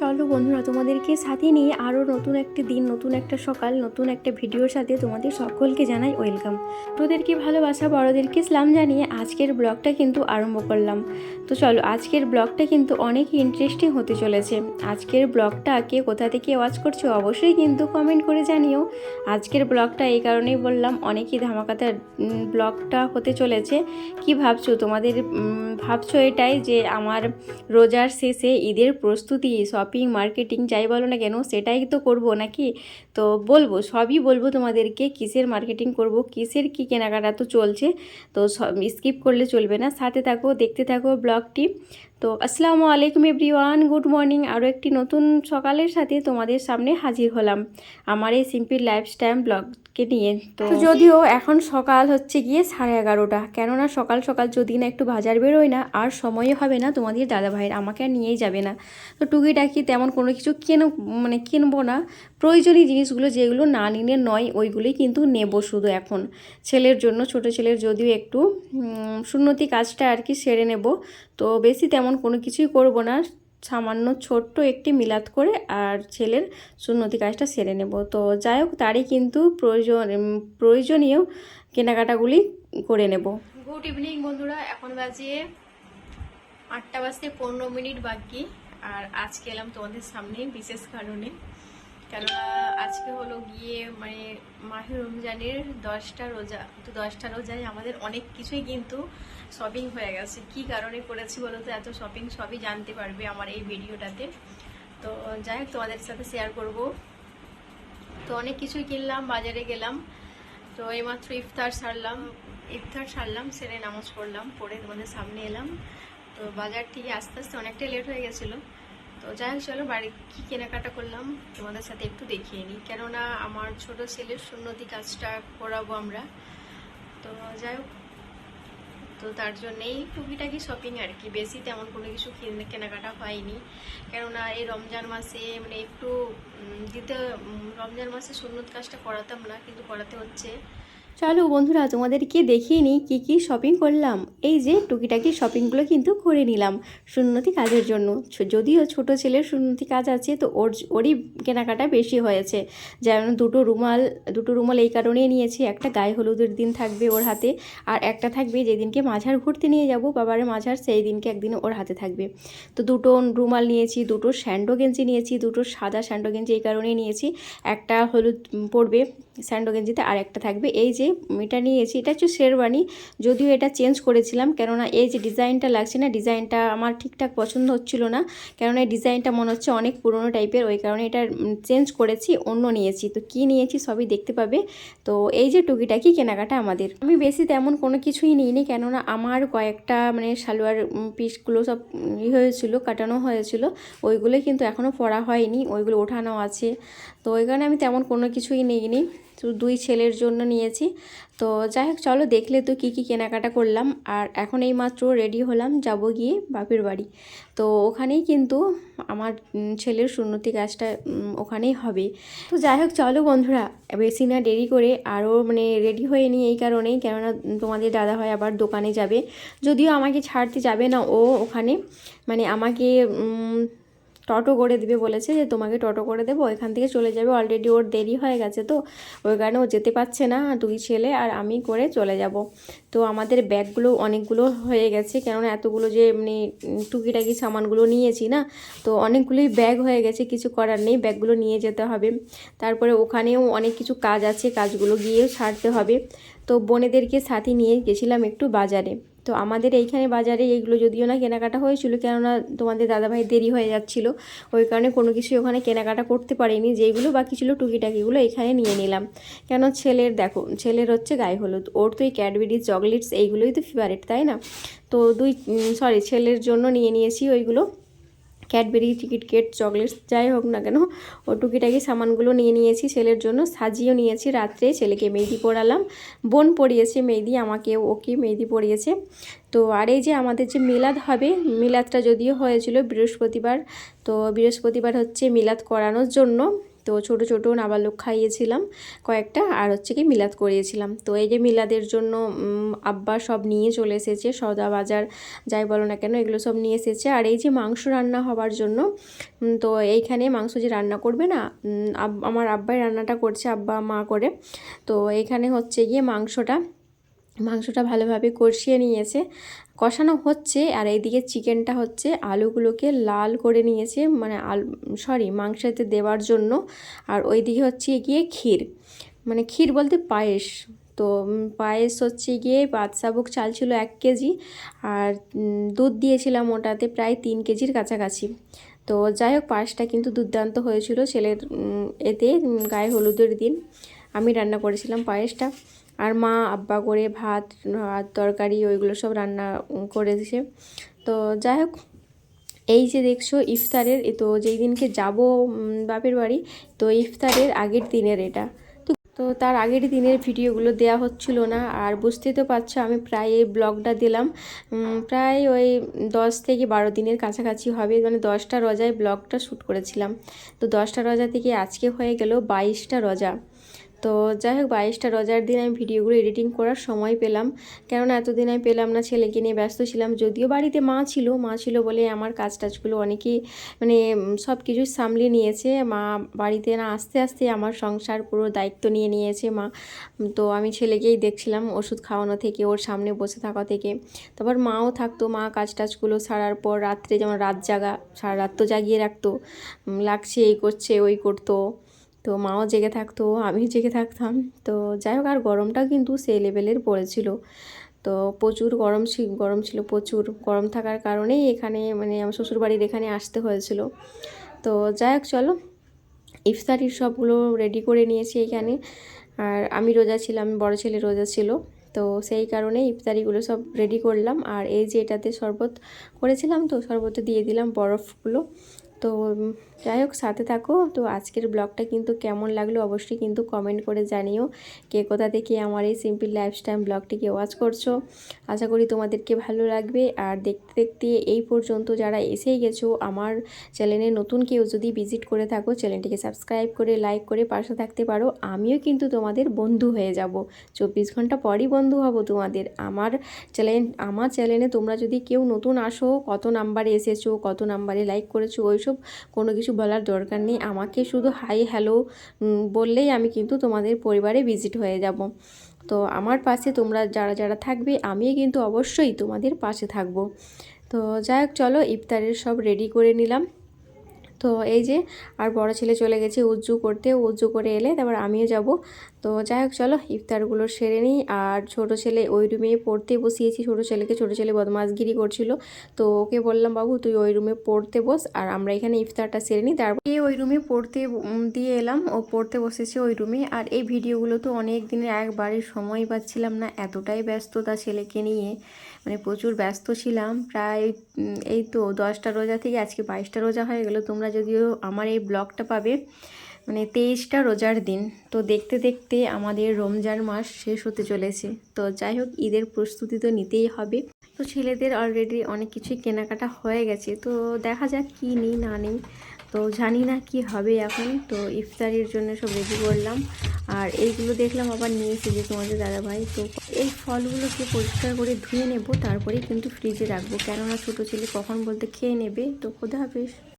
চলো বন্ধুরা, তোমাদেরকে সাথে নিয়ে আরও নতুন একটি দিন, নতুন একটা সকাল, নতুন একটা ভিডিওর সাথে তোমাদের সকলকে জানাই ওয়েলকাম। ছোটোদেরকে ভালোবাসা, বড়োদেরকে সালাম জানিয়ে আজকের ব্লগটা কিন্তু আরম্ভ করলাম। তো চলো, আজকের ব্লগটা কিন্তু অনেক ইন্টারেস্টিং হতে চলেছে। আজকের ব্লগটা কে কোথা থেকে ওয়াচ করছো অবশ্যই কিন্তু কমেন্ট করে জানিও। আজকের ব্লগটা এই কারণেই বললাম, অনেকই ধামাকাতার ব্লগটা হতে চলেছে। কি ভাবছো তোমাদের? ভাবছো এটাই যে আমার রোজার শেষে ঈদের প্রস্তুতি, শপিং, মার্কেটিং যাই বলো না কেন, সেটাই তো করব নাকি? তো বলবো, সবই বলবো তোমাদেরকে, কিসের মার্কেটিং করব, কিসের কি কেনাকাটা তো চলছে। তো স্কিপ করলে চলবে না, সাথে থাকো, দেখতে থাকো ব্লগটি। তো আসসালামু আলাইকুম এভরিওয়ান, গুড মর্নিং। আরও একটি নতুন সকালের সাথে তোমাদের সামনে হাজির হলাম আমার এই সিম্পল লাইফস্টাইল ব্লগকে নিয়ে। তো যদিও এখন সকাল হচ্ছে গিয়ে 11:30, কেননা সকাল সকাল যদি না একটু বাজার বেরোয় না, আর সময়ও হবে না, তোমাদের দাদাভাইয়ের আমাকে আর নিয়েই যাবে না। তো টুকিটাকি তেমন কোনো কিছু কিনবো না। প্রয়োজনীয় জিনিসগুলো যেগুলো না নিলে নয়, ওইগুলোই কিন্তু নেব শুধু এখন ছেলের জন্য। ছোট ছেলের যদিও একটু সুন্নতি কাজটা আর কি সেরে নেব। তো বেশি তেমন কোনো কিছুই করব না, সামান্য ছোট্ট একটি মিলাদ করে আর ছেলের সুন্নতি কাজটা সেরে নেব। তো যাই হোক, তারই কিন্তু প্রয়োজনীয় কেনাকাটাগুলি করে নেব। গুড ইভিনিং বন্ধুরা, এখন বাজে 8:15 বাকি। আর আজকে এলাম তোমাদের সামনে বিশেষ কারণে, কেননা আজকে হলো গিয়ে মানে মাহে রমজানের 10টা রোজা। তো 10টা রোজায় আমাদের অনেক কিছুই কিন্তু শপিং হয়ে গেছে। কি কারণে করেছি বলো তো? এত শপিং সবই জানতে পারবে আমার এই ভিডিওটাতে। তো যাই হোক, তোমাদের সাথে শেয়ার করব। তো অনেক কিছুই কিনলাম, বাজারে গেলাম। তো এইমাত্র ইফতার সারলাম, সেরে নামাজ পড়লাম, পড়ে তোমাদের সামনে এলাম। তো বাজার থেকে আস্তে আস্তে অনেকটাই লেট হয়ে গেছিলো। তো যাই হোক, চলো বাড়ি কী কেনাকাটা করলাম তোমাদের সাথে একটু দেখিয়ে নিই, কেননা আমার ছোট ছেলের সুন্নতি কাজটা করাবো আমরা। তো যাই হোক, তো তার জন্যেই টুকিটাকি শপিং আর কি, বেশি তেমন কোনো কিছু কেনাকাটা হয়নি। কেননা এই রমজান মাসে মানে একটু রমজান মাসে সুন্নত কাজটা করাতাম না, কিন্তু করাতে হচ্ছে। চলো বন্ধুরা, তোমাদেরকে দেখিয়ে নিই কী কী শপিং করলাম। এই যে টুকিটাকি শপিংগুলো কিন্তু করে নিলাম সুন্নতি কাজের জন্য। যদিও ছোট ছেলের সুন্নতি কাজ আছে, তো ওরই কেনাকাটা বেশি হয়েছে। যেমন দুটো রুমাল এই কারণেই নিয়েছি, একটা গায়ে হলুদের দিন থাকবে ওর হাতে, আর একটা থাকবে যেদিনকে মাঝার ঘুরতে নিয়ে যাব বাবার মাঝার, সেই দিনকে একদিন ওর হাতে থাকবে। তো দুটো রুমাল নিয়েছি, দুটো স্যান্ডো গেঞ্জি নিয়েছি, দুটো সাদা স্যান্ডো গেঞ্জি এই কারণেই নিয়েছি। একটা হলুদ পরবে স্যান্ডো গেঞ্জিতে, আর একটা থাকবে এই যে এটা নিয়েছি, এটা হচ্ছে শেরওয়ানি। যদিও এটা চেঞ্জ করেছিলাম, কেননা এই যে ডিজাইনটা লাগছে না, ডিজাইনটা আমার ঠিকঠাক পছন্দ হচ্ছিল না, কেননা এই ডিজাইনটা মনে হচ্ছে অনেক পুরনো টাইপের, ওই কারণে এটা চেঞ্জ করেছি, অন্য নিয়েছি। তো কি নিয়েছি সবই দেখতে পাবে। তো এই যে টুকিটাকি কেনাকাটা আমাদের। আমি বেশি তেমন কোনো কিছুই নিইনি, কেননা আমার কয়েকটা মানে সালোয়ার পিসগুলো সব হয়েছিল, কাটানো হয়েছিল, ওইগুলোই কিন্তু এখনও পরা হয়নি, ওইগুলো ওঠানো আছে। তো ওই কারণে আমি তেমন কোনো কিছুই নিইনি, তো দুই ছেলের জন্য নিয়েছি। তো যাই হোক, চলো দেখলে তো কী কী কেনাকাটা করলাম। আর এখন এই মাত্র রেডি হলাম, যাব গিয়ে বাপের বাড়ি। তো ওখানেই কিন্তু আমার ছেলের সুন্নতি কাজটা ওখানেই হবে। তো যাই হোক, চলো বন্ধুরা, বেশি না দেরি করে আরও মানে রেডি হয়ে নিই এই কারণেই, কেননা তোমাদের দাদা হয় আবার দোকানে যাবে। যদিও আমাকে ছাড়তে যাবে না ও ওখানে, মানে আমাকে টোটো করে দিবে বলেছে, যে তোমাকে টোটো করে দেবো, এখান থেকে চলে যাবে। অলরেডি ওর দেরি হয়ে গেছে, তো ওই কারণে ও যেতে পারছে না, দুই ছেলে আর আমি করে চলে যাব। তো আমাদের ব্যাগগুলো অনেকগুলো হয়ে গেছে, কেননা এতগুলো যে মানে টুকিটাকি সামানগুলো নিয়েছি না, তো অনেকগুলোই ব্যাগ হয়ে গেছে, কিছু করার নেই, ব্যাগগুলো নিয়ে যেতে হবে। তারপরে ওখানেও অনেক কিছু কাজ আছে, কাজগুলো গিয়েও সারতে হবে। তো বোনেদেরকে সাথে নিয়ে গেছিলাম একটু বাজারে। তো আমাদের এইখানে বাজারে এইগুলো যদিও না কেনাকাটা হয়েছিল, কেননা তোমাদের দাদাভাই দেরি হয়ে যাচ্ছিলো, ওই কারণে কোনো কিছু ওখানে কেনাকাটা করতে পারিনি। যেইগুলো বাকি ছিল টুকিটাকিগুলো এখানে নিয়ে নিলাম। কেন ছেলের দেখো, ছেলের হচ্ছে গায়ে হলুদ, ওর তো এই ক্যাডবেরি চকলেটস এইগুলোই তো ফেভারিট, তাই না? তো ছেলের জন্য নিয়ে নিয়েছি ওইগুলো, ক্যাডবেরি, কিটক্যাট, চকলেটস যাই হোক না কেন, ও টুকিটাকি সামানগুলো নিয়ে নিয়েছি। ছেলের জন্য সাজিয়েও নিয়েছি, রাত্রে ছেলেকে মেহেদি পরালাম, বোন পরিয়েছে মেহেদি, আমাকেও ওকে মেহেদি পরিয়েছে। তো আর এই যে আমাদের যে মিলাদ হবে, মিলাদটা যদিও হয়েছিল বৃহস্পতিবার, তো বৃহস্পতিবার হচ্ছে মিলাদ করানোর জন্য। তো ছোট ছোট নাবালক খাইয়েছিলাম কয়েকটা, আর হচ্ছে কি মিলাদ করিয়েছিলাম। তো এই যে মিলাদের জন্য আব্বা সব নিয়ে চলে এসেছে, সওদা বাজার যাই বলো না কেন এগুলো সব নিয়ে এসেছে। আর এই যে মাংস রান্না হবার জন্য, তো এইখানে মাংস যে রান্না করবে না, আমার আব্বাই রান্নাটা করছে, আব্বা মা করে। তো এইখানে হচ্ছে গিয়ে মাংসটা ভালোভাবে কষিয়ে নিয়েছে, কষানো হচ্ছে। আর এইদিকে চিকেনটা হচ্ছে আলুগুলোকে লাল করে নিয়েছে, মানে মাংসতে দেওয়ার জন্য। আর ওইদিকে হচ্ছে গিয়ে ক্ষীর, মানে ক্ষীর বলতে পায়েস। তো পায়েস হচ্ছে গিয়ে বাদশাভোগ চাল ছিল 1 কেজি, আর দুধ দিয়েছিলাম ওটাতে প্রায় 3 কেজির কাছাকাছি। তো যাই হোক, পায়েসটা কিন্তু দুর্দান্ত হয়েছিল ছেলের এতে গায়ে হলুদের দিন আমি রান্না করেছিলাম পায়েসটা। আর মা আব্বা করে ভাত আর তরকারি ওইগুলো সব রান্না করেছে। তো যাই হোক, এই যে দেখছো ইফতারের, তো যেই দিনকে যাব বাপের বাড়ি, তো ইফতারের আগের দিনের এটা। তো তার আগের দিনের ভিডিওগুলো দেওয়া হচ্ছিল না। আর বুঝতেই তো পারছো আমি প্রায় এই ব্লগটা দিলাম প্রায় ওই 10 থেকে 12 দিনের কাছাকাছি হবে, মানে 10টা রোজায় ব্লগটা শ্যুট করেছিলাম। তো 10টা রোজা থেকে আজকে হয়ে গেল 22টা রোজা। তো যাই হোক, 22টা রোজার দিন আমি ভিডিওগুলো এডিটিং করার সময় পেলাম, কেননা এতদিন আমি পেলাম না, ছেলেকে নিয়ে ব্যস্ত ছিলাম। যদিও বাড়িতে মা ছিল বলে আমার কাজ টাজগুলো অনেকেই মানে সব কিছু সামলে নিয়েছে। মা বাড়িতে না আস্তে আস্তে আমার সংসার পুরো দায়িত্ব নিয়ে নিয়েছে মা। তো আমি ছেলেকেই দেখছিলাম ওষুধ খাওয়ানো থেকে, ওর সামনে বসে থাকা থেকে। তারপর মাও থাকতো, মা কাজ টাজগুলো সারার পর রাত্রে যেমন রাত জাগা, সারা রাত তো জাগিয়ে রাখতো, লাগছে এই করছে ওই করতো। তো মাও জেগে থাকতো, আমি জেগে থাকতাম। তো যাই হোক, আর গরমটাও কিন্তু সেই লেভেলের পড়েছিল। তো প্রচুর গরম ছিল, প্রচুর গরম থাকার কারণেই এখানে মানে আমার শ্বশুরবাড়ির এখানে আসতে হয়েছিল। তো যাই হোক, চলো ইফতারির সবগুলো রেডি করে নিয়েছি এখানে। আর আমি রোজা ছিলাম, বড় ছেলে রোজা ছিল, তো সেই কারণে ইফতারিগুলো সব রেডি করলাম। আর এই যে এটাতে শরবত করেছিলাম, তো শরবতে দিয়ে দিলাম বরফগুলো। তো যাই হোক, সাথে থাকো। তো আজকের ব্লগটা কিন্তু কেমন লাগলো অবশ্যই কিন্তু কমেন্ট করে জানিও, কে কোথা থেকে আমার এই সিম্পল লাইফস্টাইল ব্লগটিকে ওয়াচ করছো। আশা করি তোমাদেরকে ভালো লাগবে। আর দেখতে দেখতে এই পর্যন্ত যারা এসেই গেছো আমার চ্যানেলে, নতুন কেউ যদি ভিজিট করে থাকো, চ্যানেলটিকে সাবস্ক্রাইব করে লাইক করে পাশে থাকতে পারো। আমিও কিন্তু তোমাদের বন্ধু হয়ে যাব, 24 ঘন্টা পরই বন্ধু হব তোমাদের। আমার চ্যানেলে তোমরা যদি কেউ নতুন আসো, কত নাম্বারে এসেছো, কত নাম্বারে লাইক করেছো, ওইসব কোনো কিছু বলার দরকার নেই। আমাকে শুধু হাই হ্যালো বললেই আমি কিন্তু তোমাদের পরিবারে ভিজিট হয়ে যাব। তো আমার পাশে তোমরা যারা যারা থাকবে, আমিও কিন্তু অবশ্যই তোমাদের পাশে থাকবো। তো যাই হোক, চলো ইফতারের সব রেডি করে নিলাম। তো এই যে, আর বড় ছেলে চলে গেছে উজ্জু করতে, উজ্জু করে এলে তারপর আমিও যাব। তো যাই হোক, চলো ইফতারগুলো সেরে নিই। আর ছোট ছেলে ওই রুমে পড়তে বসিয়েছি, ছোট ছেলে বদমাশগিরি করছিল। তো ওকে বললাম, বাবু তুই ওই রুমে পড়তে বস, আর আমরা এখানে ইফতারটা সেরে নিই। তারপর ওই রুমে পড়তে দিয়ে এলাম, ও পড়তে বসেছে ওই রুমে। আর এই ভিডিওগুলো তো অনেক দিনের একবারে সময় পাচ্ছিলাম না, এতটাই ব্যস্ততা ছেলেকে নিয়ে, মানে প্রচুর ব্যস্ত ছিলাম। প্রায় এই তো 10টা রোজা থেকে আজকে 22টা রোজা হয়ে গেল। তোমরা যদিও আমার এই ব্লগটা পাবে মানে 23টা রোজার দিন। তো দেখতে দেখতে আমাদের রমজান মাস শেষ হতে চলেছে। তো যাই হোক, ঈদের প্রস্তুতি তো নিতেই হবে। তো ছেলেদের অলরেডি অনেক কিছুই কেনাকাটা হয়ে গেছে, তো দেখা যাক কী নিই না নিই, তো জানি না কি হবে এখন। তো ইফতারির জন্য সব রেডি করলাম। আর এইগুলো দেখলাম আবার নিয়েছে যে তোমাদের দাদাভাই। তো এই ফলগুলোকে পরিষ্কার করে ধুয়ে নেব, তারপরেই কিন্তু ফ্রিজে রাখবো, কেননা ছোটো ছেলে কখন বলতে খেয়ে নেবে। তো খোদা হাফেজ।